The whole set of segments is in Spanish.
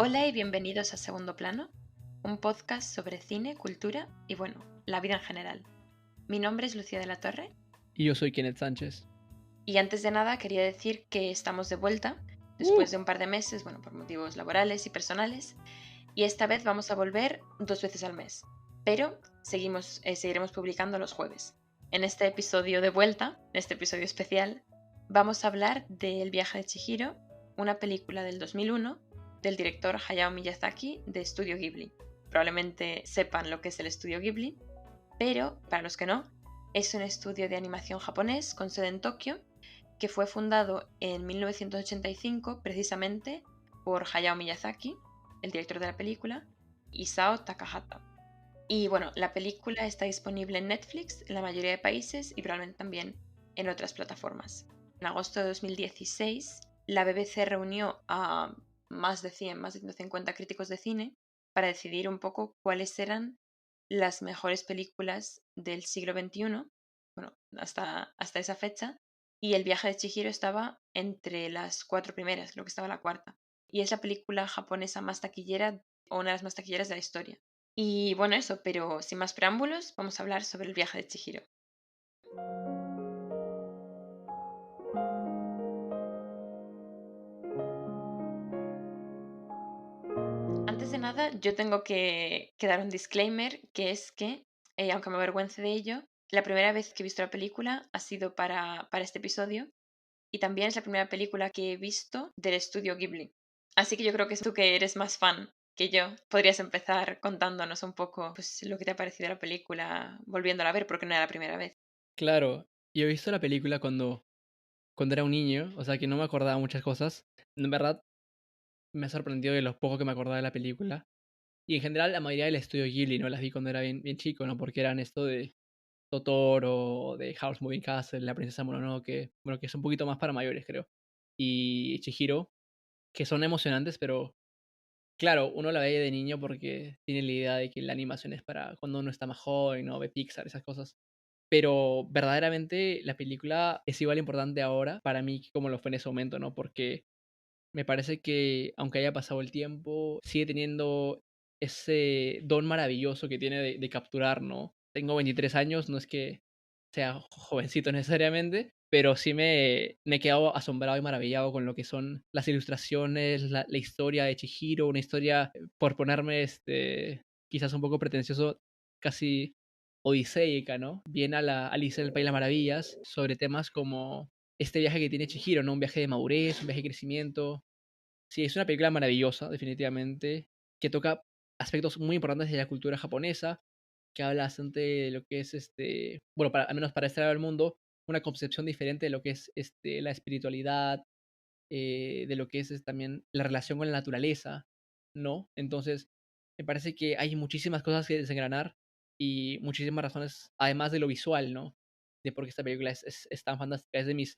Hola y bienvenidos a Segundo Plano, un podcast sobre cine, cultura y bueno, la vida en general. Mi nombre es Lucía de la Torre Y yo soy Kenneth Sánchez. y antes de nada quería decir que estamos de vuelta ¡Uh! después de un par de meses, bueno, por motivos laborales y personales, y esta vez vamos a volver 2 veces al mes, pero seguiremos publicando los jueves. En este episodio de vuelta, en este episodio especial, vamos a hablar de El viaje de Chihiro, una película del 2001 del director Hayao Miyazaki de Estudio Ghibli. Probablemente sepan lo que es el Estudio Ghibli, pero para los que no, es un estudio de animación japonés con sede en Tokio que fue fundado en 1985 precisamente por Hayao Miyazaki, el director de la película, y Isao Takahata. Y bueno, la película está disponible en Netflix en la mayoría de países y probablemente también en otras plataformas. En agosto de 2016, la BBC reunió a más de 150 críticos de cine para decidir un poco cuáles eran las mejores películas del siglo XXI, bueno, hasta esa fecha, y El viaje de Chihiro estaba entre las cuatro primeras, creo que estaba la cuarta. Y es la película japonesa más taquillera o una de las más taquilleras de la historia. Y bueno, eso, pero sin más preámbulos, vamos a hablar sobre el viaje de Chihiro. Antes de nada, yo tengo que dar un disclaimer, que es que, aunque me avergüence de ello, la primera vez que he visto la película ha sido para este episodio y también es la primera película que he visto del estudio Ghibli. Así que yo creo que tú, que eres más fan que yo, podrías empezar contándonos un poco pues, lo que te ha parecido la película volviéndola a ver, porque no era la primera vez. Claro, yo he visto la película cuando era un niño, o sea que no me acordaba muchas cosas. En verdad, me ha sorprendido de lo poco que me acordaba de la película. Y en general, la mayoría del estudio Ghibli, ¿no? Las vi cuando era bien chico, ¿no? Porque eran esto de Totoro, de House Moving Castle, La Princesa Mononoke, bueno, que es un poquito más para mayores, creo. Y Chihiro, que son emocionantes, pero claro, uno la ve de niño porque tiene la idea de que la animación es para cuando uno está más joven, ¿no? Ve Pixar, esas cosas. Pero verdaderamente la película es igual importante ahora para mí como lo fue en ese momento, ¿no? Porque me parece que aunque haya pasado el tiempo, sigue teniendo ese don maravilloso que tiene de capturar, ¿no? Tengo 23 años, no es que sea jovencito necesariamente, pero sí me he quedado asombrado y maravillado con lo que son las ilustraciones, la historia de Chihiro, una historia, por ponerme quizás un poco pretencioso, casi odiseica, ¿no? Bien a la Alicia en el País de las Maravillas, sobre temas como este viaje que tiene Chihiro, ¿no? Un viaje de madurez, un viaje de crecimiento. Sí, es una película maravillosa, definitivamente, que toca aspectos muy importantes de la cultura japonesa, que habla bastante de lo que es bueno, al menos para este lado del mundo, una concepción diferente de lo que es la espiritualidad, de lo que es también la relación con la naturaleza, ¿no? Entonces, me parece que hay muchísimas cosas que desengranar y muchísimas razones, además de lo visual, ¿no? De por qué esta película es tan fantástica. Es de mis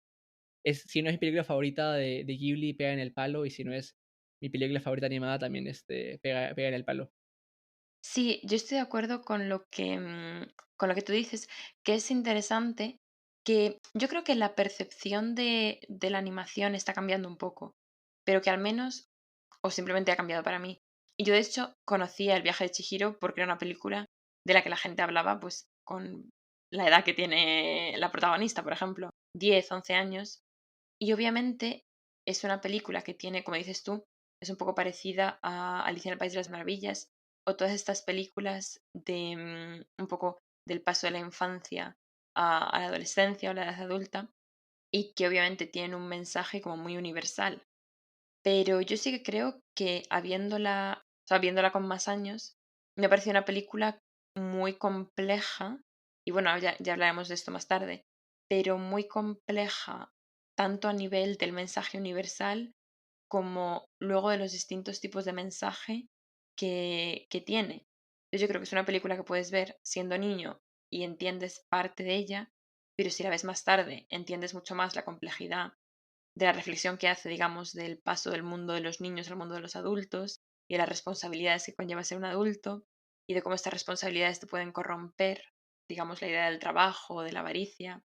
si no es mi película favorita de Ghibli, pega en el palo, y si no es mi película favorita animada, también pega en el palo. Sí, yo estoy de acuerdo con lo que tú dices, que es interesante, que yo creo que la percepción de la animación está cambiando un poco, pero que al menos, o simplemente ha cambiado para mí. Y yo de hecho conocía El viaje de Chihiro porque era una película de la que la gente hablaba pues con la edad que tiene la protagonista, por ejemplo, 10, 11 años. Y obviamente es una película que tiene, como dices tú, es un poco parecida a Alicia en el País de las Maravillas o todas estas películas de un poco del paso de la infancia a la adolescencia o la edad adulta y que obviamente tienen un mensaje como muy universal. Pero yo sí que creo que o sea, viéndola con más años, me pareció una película muy compleja, y bueno, ya hablaremos de esto más tarde, pero muy compleja tanto a nivel del mensaje universal como luego de los distintos tipos de mensaje que tiene. Yo creo que es una película que puedes ver siendo niño y entiendes parte de ella, pero si la ves más tarde entiendes mucho más la complejidad de la reflexión que hace, digamos, del paso del mundo de los niños al mundo de los adultos y de las responsabilidades que conlleva ser un adulto y de cómo estas responsabilidades te pueden corromper, digamos, la idea del trabajo, de la avaricia.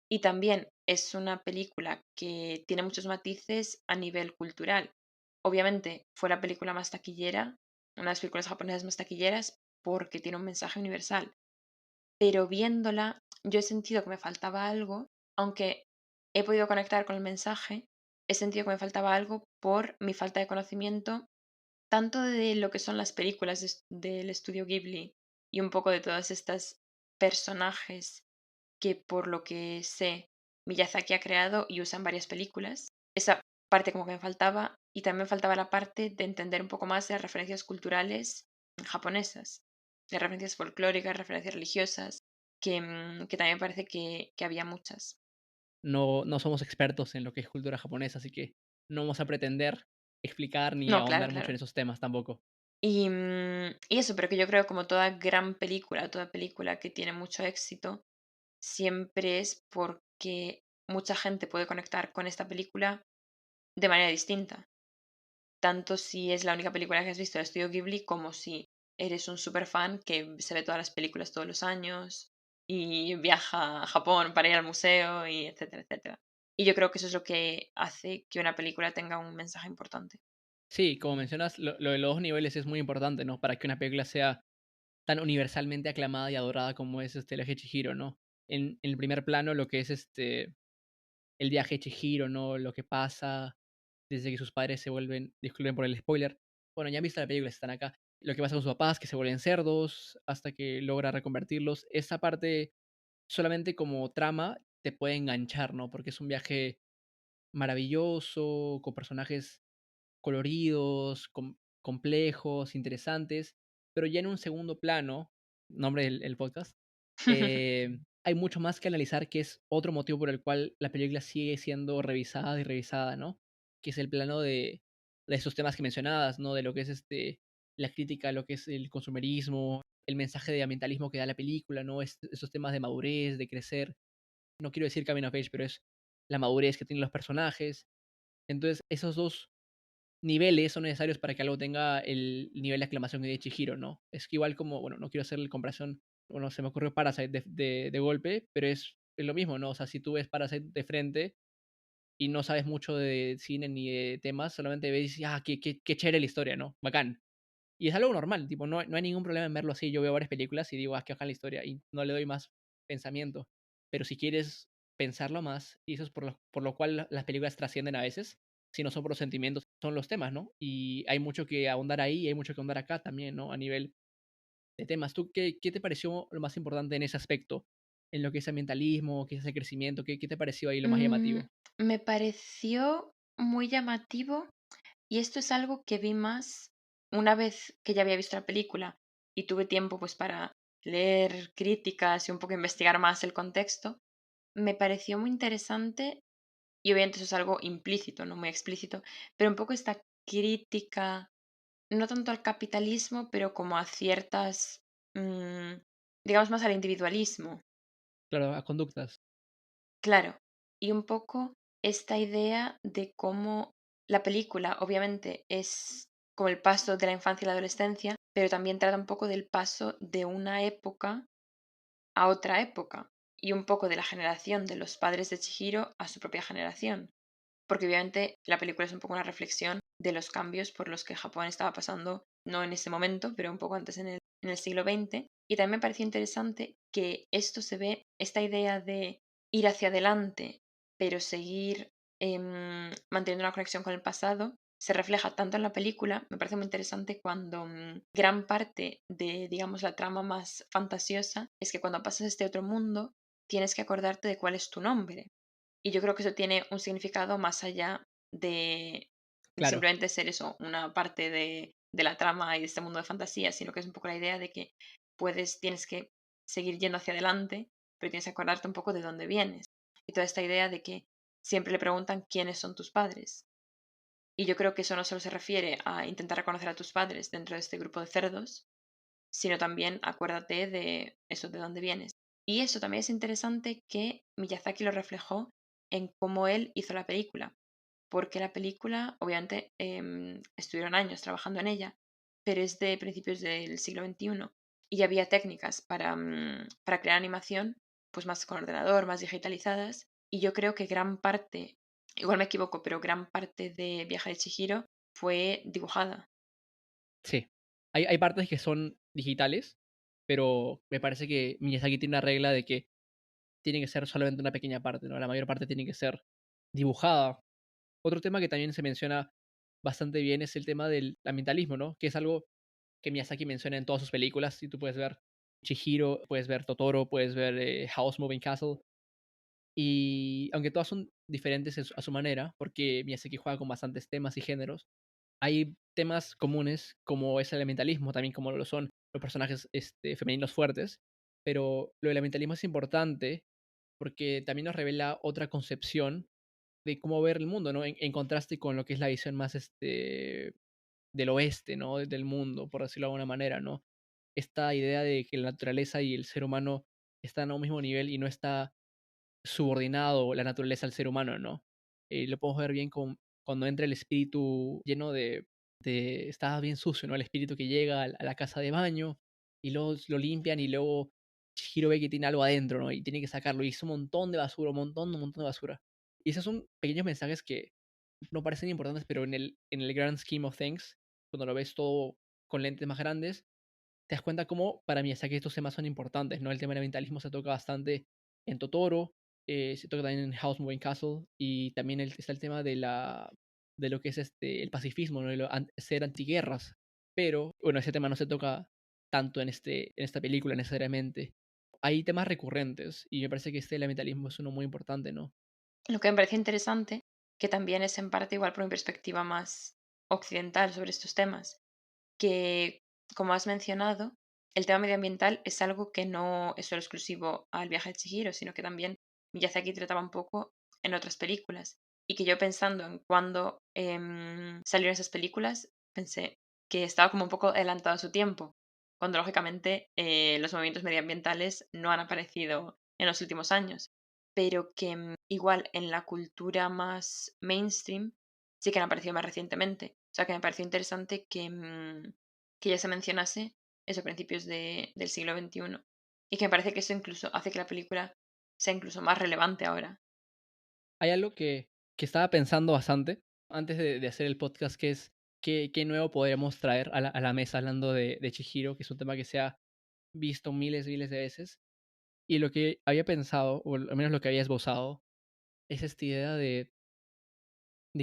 Y también es una película que tiene muchos matices a nivel cultural. obviamente fue la película más taquillera, una de las películas japonesas más taquilleras, porque tiene un mensaje universal. Pero viéndola, yo he sentido que me faltaba algo, aunque he podido conectar con el mensaje, he sentido que me faltaba algo por mi falta de conocimiento, tanto de lo que son las películas del estudio Ghibli y un poco de todas estas personajes que por lo que sé Miyazaki ha creado y usa en varias películas. Esa parte como que me faltaba y también me faltaba la parte de entender un poco más de las referencias culturales japonesas, de referencias folclóricas, referencias religiosas, que también parece que había muchas. No somos expertos en lo que es cultura japonesa, así que no vamos a pretender explicar ni No, claro, ahondar mucho claro. en esos temas tampoco. Y eso, pero que yo creo como toda gran película, toda película que tiene mucho éxito, siempre es porque mucha gente puede conectar con esta película de manera distinta. Tanto si es la única película que has visto de Estudio Ghibli, como si eres un super fan que se ve todas las películas todos los años y viaja a Japón para ir al museo y etcétera, etcétera. Y yo creo que eso es lo que hace que una película tenga un mensaje importante. Sí, como mencionas, lo de los 2 niveles es muy importante, ¿no? Para que una película sea tan universalmente aclamada y adorada como es, el viaje de Chihiro, ¿no? En el primer plano, lo que es, el viaje de Chihiro, ¿no? Lo que pasa desde que sus padres se vuelven, disculpen por el spoiler, bueno, ya han visto la película, están acá, lo que pasa con sus papás, que se vuelven cerdos hasta que logra reconvertirlos. Esa parte solamente como trama te puede enganchar, ¿no? Porque es un viaje maravilloso, con personajes coloridos, complejos, interesantes, pero ya en un segundo plano, nombre del el podcast, hay mucho más que analizar, que es otro motivo por el cual la película sigue siendo revisada y revisada, ¿no? Que es el plano de esos temas que mencionabas, ¿no? De lo que es, la crítica a lo que es el consumerismo, el mensaje de ambientalismo que da la película, ¿no? Esos temas de madurez, de crecer. No quiero decir coming of age, pero es la madurez que tienen los personajes. Entonces, esos 2 niveles son necesarios para que algo tenga el nivel de aclamación de Chihiro, ¿no? Es que igual como, bueno, no quiero hacerle comparación, bueno, se me ocurrió Parasite de golpe, pero es lo mismo, ¿no? O sea, si tú ves Parasite de frente y no sabes mucho de cine ni de temas, solamente ves y dices: "Ah, qué chévere la historia, ¿no? Bacán". Y es algo normal, tipo, no hay ningún problema en verlo así. Yo veo varias películas y digo: "Ah, qué bacán la historia", y no le doy más pensamiento. Pero si quieres pensarlo más, y eso es por lo cual las películas trascienden a veces, si no son por los sentimientos, son los temas, ¿no? Y hay mucho que ahondar ahí, y hay mucho que ahondar acá también, ¿no? A nivel de temas. ¿Tú qué te pareció lo más importante en ese aspecto? En lo que es ambientalismo, qué es el crecimiento, ¿qué te pareció ahí lo más Mm, llamativo? Me pareció muy llamativo y esto es algo que vi más una vez que ya había visto la película y tuve tiempo pues para leer críticas y un poco investigar más el contexto. Me pareció muy interesante y obviamente eso es algo implícito, no muy explícito, pero un poco esta crítica, no tanto al capitalismo, pero como a ciertas, mm, digamos más al individualismo. Claro, a conductas. Claro, y un poco esta idea de cómo la película, obviamente, es como el paso de la infancia y la adolescencia, pero también trata un poco del paso de una época a otra época y un poco de la generación de los padres de Chihiro a su propia generación. Porque obviamente la película es un poco una reflexión de los cambios por los que Japón estaba pasando, no en ese momento, pero un poco antes en el siglo XX. Y también me pareció interesante que esto se ve, esta idea de ir hacia adelante, pero seguir manteniendo una conexión con el pasado, se refleja tanto en la película, me parece muy interesante cuando gran parte de, digamos, la trama más fantasiosa es que cuando pasas a este otro mundo, tienes que acordarte de cuál es tu nombre. Y yo creo que eso tiene un significado más allá de Claro, simplemente ser eso, una parte de la trama y de este mundo de fantasía, sino que es un poco la idea de que tienes que seguir yendo hacia adelante, pero tienes que acordarte un poco de dónde vienes. Y toda esta idea de que siempre le preguntan quiénes son tus padres. Y yo creo que eso no solo se refiere a intentar reconocer a tus padres dentro de este grupo de cerdos, sino también acuérdate de eso, de dónde vienes. Y eso también es interesante que Miyazaki lo reflejó en cómo él hizo la película, porque la película, obviamente, estuvieron años trabajando en ella, pero es de principios del siglo XXI y ya había técnicas para crear animación, pues más con ordenador, más digitalizadas, y yo creo que gran parte, igual me equivoco, pero gran parte de Viaje de Chihiro fue dibujada. Sí. Hay partes que son digitales, pero me parece que Miyazaki tiene una regla de que tiene que ser solamente una pequeña parte, ¿no? La mayor parte tiene que ser dibujada. Otro tema que también se menciona bastante bien es el tema del ambientalismo, ¿no? Que es algo que Miyazaki menciona en todas sus películas. Y tú puedes ver Chihiro, puedes ver Totoro, puedes ver House Moving Castle. Y aunque todas son diferentes a su manera, porque Miyazaki juega con bastantes temas y géneros, hay temas comunes como es el elementalismo, también como lo son los personajes femeninos fuertes. Pero lo del elementalismo es importante porque también nos revela otra concepción de cómo ver el mundo, ¿no? En contraste con lo que es la visión más del oeste, ¿no? Del mundo, por decirlo de alguna manera, ¿no? Esta idea de que la naturaleza y el ser humano están a un mismo nivel y no está subordinado la naturaleza al ser humano, ¿no? Lo podemos ver bien cuando entra el espíritu lleno está bien sucio, ¿no? El espíritu que llega a la casa de baño y luego lo limpian y luego Chihiro ve que tiene algo adentro, ¿no? Y tiene que sacarlo y es un montón de basura, un montón de basura. Y esos son pequeños mensajes que no parecen importantes, pero en el grand scheme of things, cuando lo ves todo con lentes más grandes, te das cuenta cómo para Miyazaki estos temas son importantes, ¿no? El tema del ambientalismo se toca bastante en Totoro, se toca también en House Moving Castle, y también está el tema de lo que es el pacifismo, ¿no? Ser antiguerras. Pero, bueno, ese tema no se toca tanto en esta película necesariamente. Hay temas recurrentes, y me parece que el ambientalismo es uno muy importante, ¿no? Lo que me parece interesante, que también es en parte igual por mi perspectiva más occidental sobre estos temas, que, como has mencionado, el tema medioambiental es algo que no es solo exclusivo al viaje de Chihiro, sino que también Miyazaki trataba un poco en otras películas. Y que yo pensando en cuándo salieron esas películas, pensé que estaba como un poco adelantado a su tiempo, cuando lógicamente los movimientos medioambientales no han aparecido en los últimos años, pero que igual en la cultura más mainstream sí que han aparecido más recientemente. O sea que me pareció interesante que ya se mencionase eso a principios del siglo XXI. Y que me parece que eso incluso hace que la película sea incluso más relevante ahora. Hay algo que estaba pensando bastante antes de hacer el podcast, que es qué nuevo podríamos traer a la mesa hablando de Chihiro, que es un tema que se ha visto miles y miles de veces. Y lo que había pensado, o al menos lo que había esbozado, es esta idea de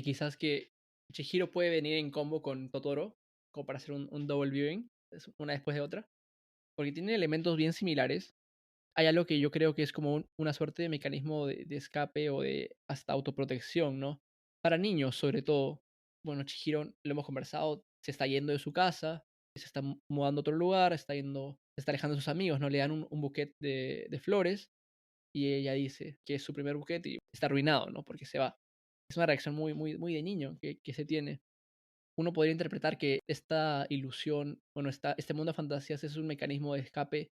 quizás que Chihiro puede venir en combo con Totoro, como para hacer un double viewing, una después de otra, porque tienen elementos bien similares. Hay algo que yo creo que es como una suerte de mecanismo de escape o de hasta autoprotección, ¿no? Para niños, sobre todo. Bueno, Chihiro, lo hemos conversado, se está yendo de su casa, se está mudando a otro lugar, se está alejando de sus amigos, ¿no? Le dan un buquete de flores y ella dice que es su primer buquete y está arruinado, ¿no? Porque se va. Es una reacción muy, muy, muy de niño que se tiene. Uno podría interpretar que esta ilusión, bueno, este mundo de fantasías es un mecanismo de escape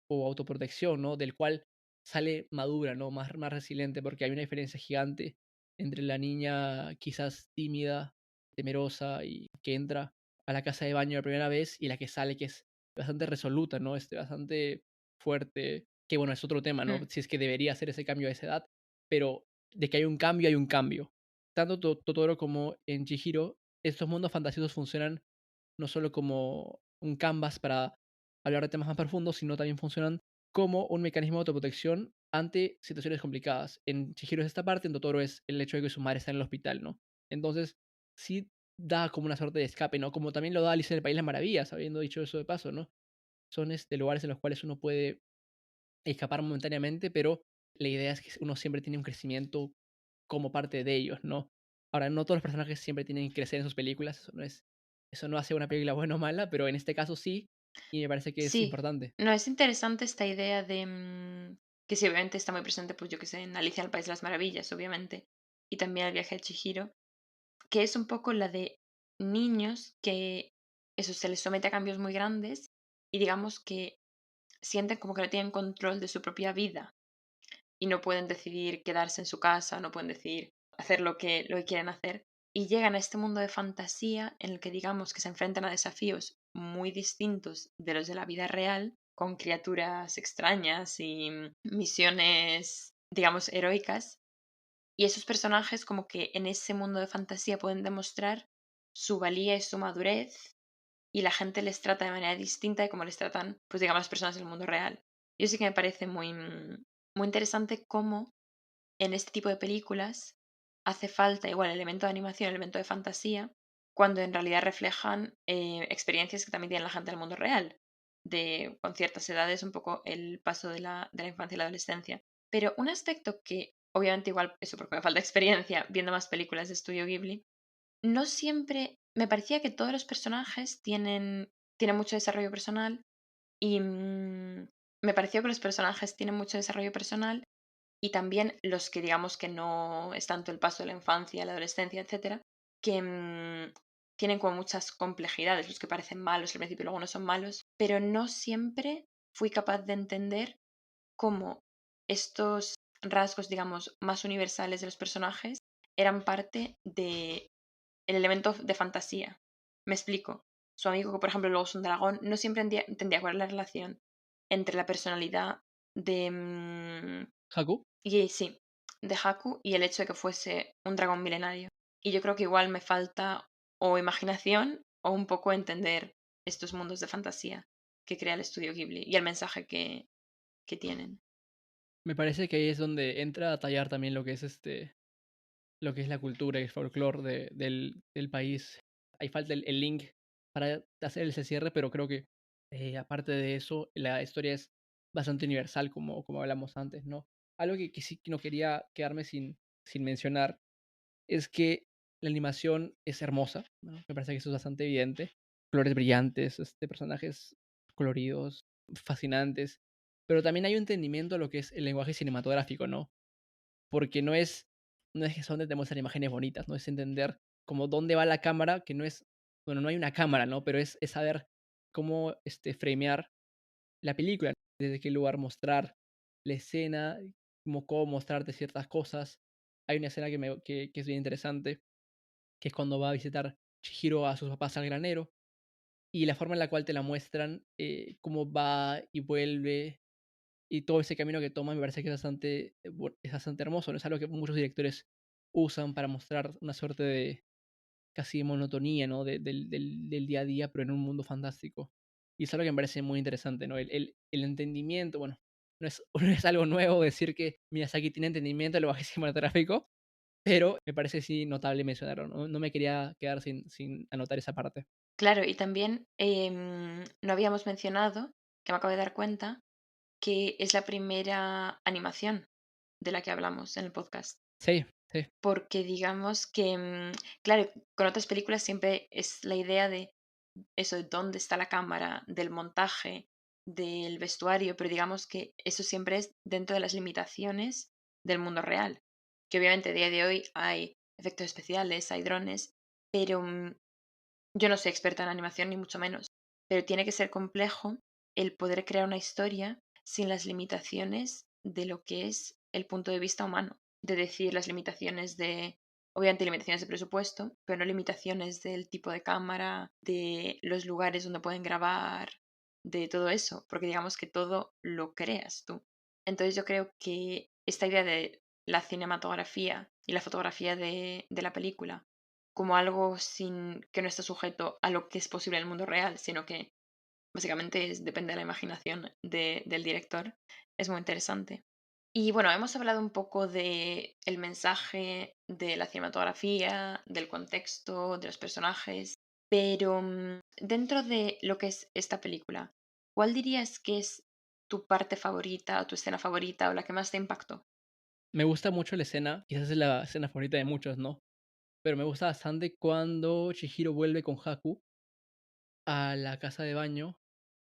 o autoprotección, ¿no? Del cual sale madura, ¿no? Más resiliente, porque hay una diferencia gigante entre la niña quizás tímida, temerosa y que entra a la casa de baño la primera vez y la que sale que es bastante resoluta, ¿no? Bastante fuerte, que bueno, es otro tema, ¿no? Mm, Si es que debería hacer ese cambio a esa edad, pero de que hay un cambio, hay un cambio. Tanto Totoro como en Chihiro, estos mundos fantasiosos funcionan no solo como un canvas para hablar de temas más profundos, sino también funcionan como un mecanismo de autoprotección ante situaciones complicadas. En Chihiro es esta parte, en Totoro es el hecho de que su madre está en el hospital, ¿no? Entonces, sí da como una suerte de escape, ¿no? Como también lo da Alicia en el País de las Maravillas, habiendo dicho eso de paso, ¿no? Son lugares en los cuales uno puede escapar momentáneamente, pero la idea es que uno siempre tiene un crecimiento como parte de ellos, ¿no? Ahora, no todos los personajes siempre tienen que crecer en sus películas, eso no hace una película buena o mala, pero en este caso sí, y me parece que es sí, importante. no, es interesante esta idea de que sí, obviamente está muy presente, pues yo que sé, en Alicia en el País de las Maravillas, obviamente, y también el viaje de Chihiro, que es un poco la de niños que eso se les somete a cambios muy grandes y digamos que sienten como que no tienen control de su propia vida y no pueden decidir quedarse en su casa, no pueden decidir hacer lo que quieren hacer. Y llegan a este mundo de fantasía en el que digamos que se enfrentan a desafíos muy distintos de los de la vida real, con criaturas extrañas y misiones, digamos, heroicas. Y esos personajes como que en ese mundo de fantasía pueden demostrar su valía y su madurez y la gente les trata de manera distinta de como les tratan, pues digamos, las personas del mundo real. Yo sí que me parece muy, muy interesante cómo en este tipo de películas hace falta igual el elemento de animación, el elemento de fantasía, cuando en realidad reflejan experiencias que también tiene la gente del mundo real, de con ciertas edades, un poco el paso de la infancia y la adolescencia. Pero un aspecto que, obviamente, igual, eso porque me falta experiencia viendo más películas de Estudio Ghibli, no siempre. Me parecía que todos los personajes tienen mucho desarrollo personal y me pareció que los personajes tienen mucho desarrollo personal y también los que digamos que no es tanto el paso de la infancia, la adolescencia, etcétera, que tienen como muchas complejidades, los que parecen malos al principio y luego no son malos, pero no siempre fui capaz de entender cómo estos rasgos, digamos, más universales de los personajes eran parte de el elemento de fantasía. Me explico. Su amigo, que por ejemplo luego es un dragón, no siempre entendía cuál es la relación entre la personalidad de, ¿Haku? y sí, de Haku y el hecho de que fuese un dragón milenario. Y yo creo que igual me falta o imaginación o un poco entender estos mundos de fantasía que crea el estudio Ghibli y el mensaje que tienen. Me parece que ahí es donde entra a tallar también lo que es lo que es la cultura y el folclore del país. Ahí falta el link para hacer ese cierre, pero creo que aparte de eso, la historia es bastante universal, como hablamos antes, ¿no? Algo que sí que no quería quedarme sin mencionar es que la animación es hermosa, ¿no? Me parece que eso es bastante evidente. Colores brillantes, personajes coloridos, fascinantes, pero también hay un entendimiento de lo que es el lenguaje cinematográfico, ¿no? Porque no es que solamente te muestran imágenes bonitas, no es entender como dónde va la cámara, que no es, bueno, no hay una cámara, ¿no? Pero es saber cómo framear la película, desde qué lugar mostrar la escena, cómo mostrarte ciertas cosas. Hay una escena que es bien interesante, que es cuando va a visitar Chihiro a sus papás al granero, y la forma en la cual te la muestran, cómo va y vuelve, y todo ese camino que toma me parece que es bastante hermoso, ¿no? Es algo que muchos directores usan para mostrar una suerte de casi de monotonía, ¿no? Del día a día, pero en un mundo fantástico. Y es algo que me parece muy interesante, ¿no? El entendimiento, bueno, no es algo nuevo decir que Miyazaki tiene entendimiento del lenguaje cinematográfico, pero me parece sí notable mencionarlo, ¿no? No me quería quedar sin anotar esa parte. Claro, y también no habíamos mencionado, que me acabo de dar cuenta, que es la primera animación de la que hablamos en el podcast. Sí, sí. Porque digamos que, claro, con otras películas siempre es la idea de eso, de dónde está la cámara, del montaje, del vestuario, pero digamos que eso siempre es dentro de las limitaciones del mundo real. Que obviamente a día de hoy hay efectos especiales, hay drones, pero yo no soy experta en animación ni mucho menos, pero tiene que ser complejo el poder crear una historia sin las limitaciones de lo que es el punto de vista humano. De decir las limitaciones de, obviamente limitaciones de presupuesto, pero no limitaciones del tipo de cámara, de los lugares donde pueden grabar, de todo eso, porque digamos que todo lo creas tú. Entonces yo creo que esta idea de la cinematografía y la fotografía de la película como algo sin que no está sujeto a lo que es posible en el mundo real, sino que básicamente depende de la imaginación del director, es muy interesante. Y bueno, hemos hablado un poco de el mensaje, de la cinematografía, del contexto, de los personajes, pero dentro de lo que es esta película, ¿cuál dirías que es tu parte favorita o tu escena favorita o la que más te impactó? Me gusta mucho la escena, quizás es la escena favorita de muchos, ¿no? Pero me gusta bastante cuando Chihiro vuelve con Haku a la casa de baño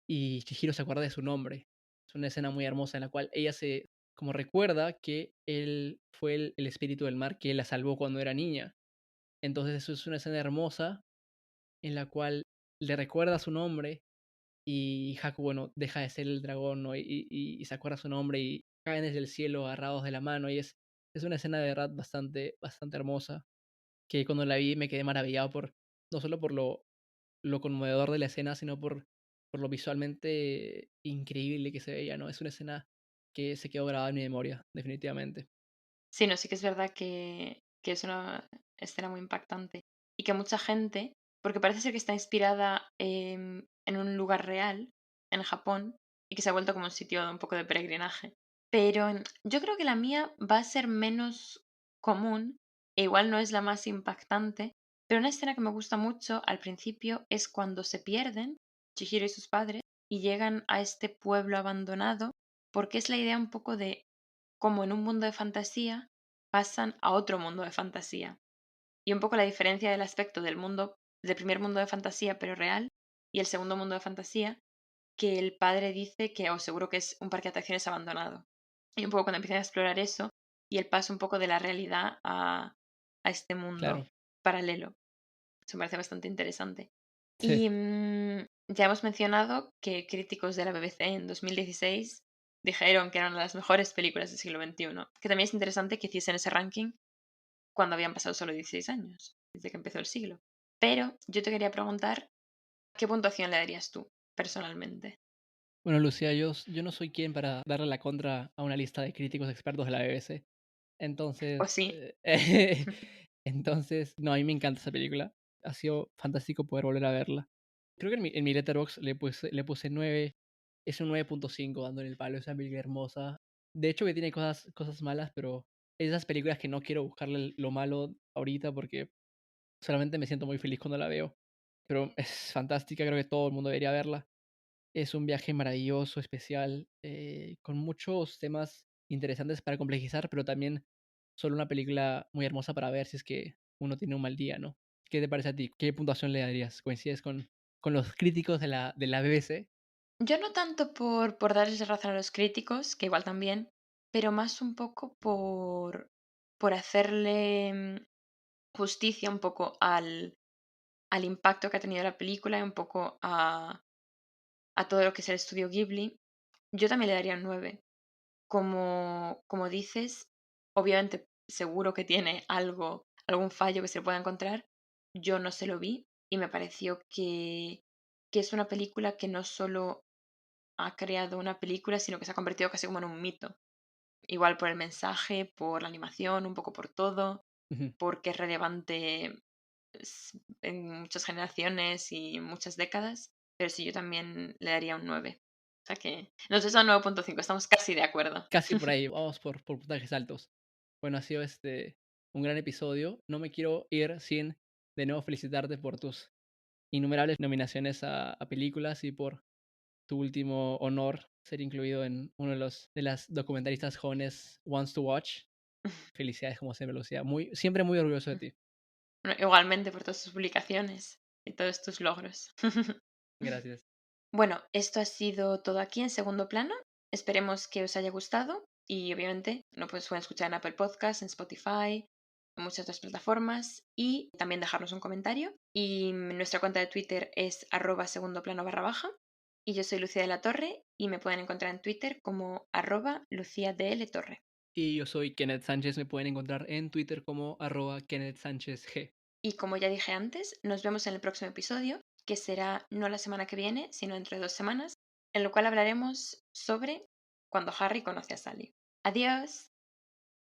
y Chihiro se acuerda de su nombre. Es una escena muy hermosa en la cual ella se como recuerda que él fue el espíritu del mar que la salvó cuando era niña. Entonces eso es una escena hermosa en la cual le recuerda su nombre y Haku, bueno, deja de ser el dragón, ¿no? Y se acuerda su nombre y caen desde el cielo agarrados de la mano y es una escena de verdad bastante hermosa que cuando la vi me quedé maravillado no solo por lo conmovedor de la escena, sino por lo visualmente increíble que se veía, ¿no? Es una escena que se quedó grabada en mi memoria, definitivamente. Sí, no, sí que es verdad que es una escena muy impactante. y que mucha gente, porque parece ser que está inspirada en un lugar real, en Japón, y que se ha vuelto como un sitio un poco de peregrinaje. Pero yo creo que la mía va a ser menos común, e igual no es la más impactante, pero una escena que me gusta mucho al principio es cuando se pierden, Chihiro y sus padres, y llegan a este pueblo abandonado, porque es la idea un poco de cómo en un mundo de fantasía pasan a otro mundo de fantasía. Y un poco la diferencia del aspecto del mundo, del primer mundo de fantasía, pero real, y el segundo mundo de fantasía, que el padre dice que, o seguro que es un parque de atracciones abandonado. Y un poco cuando empiezan a explorar eso, y el paso un poco de la realidad a este mundo Claro. paralelo. Eso me parece bastante interesante. Sí. Y ya hemos mencionado que críticos de la BBC en 2016 dijeron que era una de las mejores películas del siglo XXI. Que también es interesante que hiciesen ese ranking cuando habían pasado solo 16 años, desde que empezó el siglo. Pero yo te quería preguntar, ¿qué puntuación le darías tú, personalmente? Bueno, Lucía, yo no soy quien para darle la contra a una lista de críticos expertos de la BBC. ¿O Entonces, sí? entonces, no, a mí me encanta esa película. Ha sido fantástico poder volver a verla. Creo que en mi Letterboxd le puse 9. Es un 9.5 dando en el palo. Es una película hermosa. De hecho, que tiene cosas malas, pero es esas películas que no quiero buscarle lo malo ahorita porque solamente me siento muy feliz cuando la veo. Pero es fantástica, creo que todo el mundo debería verla. Es un viaje maravilloso, especial, con muchos temas interesantes para complejizar, pero también solo una película muy hermosa para ver si es que uno tiene un mal día, ¿no? ¿Qué te parece a ti? ¿Qué puntuación le darías? ¿Coincides con los críticos de la BBC? Yo no tanto por darles razón a los críticos, que igual también, pero más un poco por hacerle justicia un poco al impacto que ha tenido la película y un poco a todo lo que es el estudio Ghibli. Yo también le daría un 9. Como dices, obviamente seguro que tiene algo, algún fallo que se pueda encontrar. Yo no se lo vi y me pareció que es una película que no solo ha creado una película, sino que se ha convertido casi como en un mito. Igual por el mensaje, por la animación, un poco por todo, Ujú. porque es relevante en muchas generaciones y muchas décadas, pero sí, yo también le daría un 9. O sea que nos a 9.5, estamos casi de acuerdo. Casi por ahí, vamos por puntajes altos. Bueno, ha sido un gran episodio. No me quiero ir sin de nuevo felicitarte por tus innumerables nominaciones a películas y por tu último honor, ser incluido en uno de las documentaristas jóvenes Wants to Watch. Felicidades, como siempre, Lucía. Siempre muy orgulloso de ti. Bueno, igualmente por todas tus publicaciones y todos tus logros. Gracias. Bueno, esto ha sido todo aquí en segundo plano. Esperemos que os haya gustado y obviamente no pues, pueden escuchar en Apple Podcasts, en Spotify, en muchas otras plataformas y también dejarnos un comentario. Y nuestra cuenta de Twitter es segundo plano barra baja. Y yo soy Lucía de la Torre y me pueden encontrar en Twitter como @LuciaDLTorre. Y yo soy Kenneth Sánchez. Me pueden encontrar en Twitter como @KennethSánchezG. Y como ya dije antes, nos vemos en el próximo episodio, que será no la semana que viene, sino dentro de 2 semanas, en lo cual hablaremos sobre cuando Harry conoce a Sally. Adiós.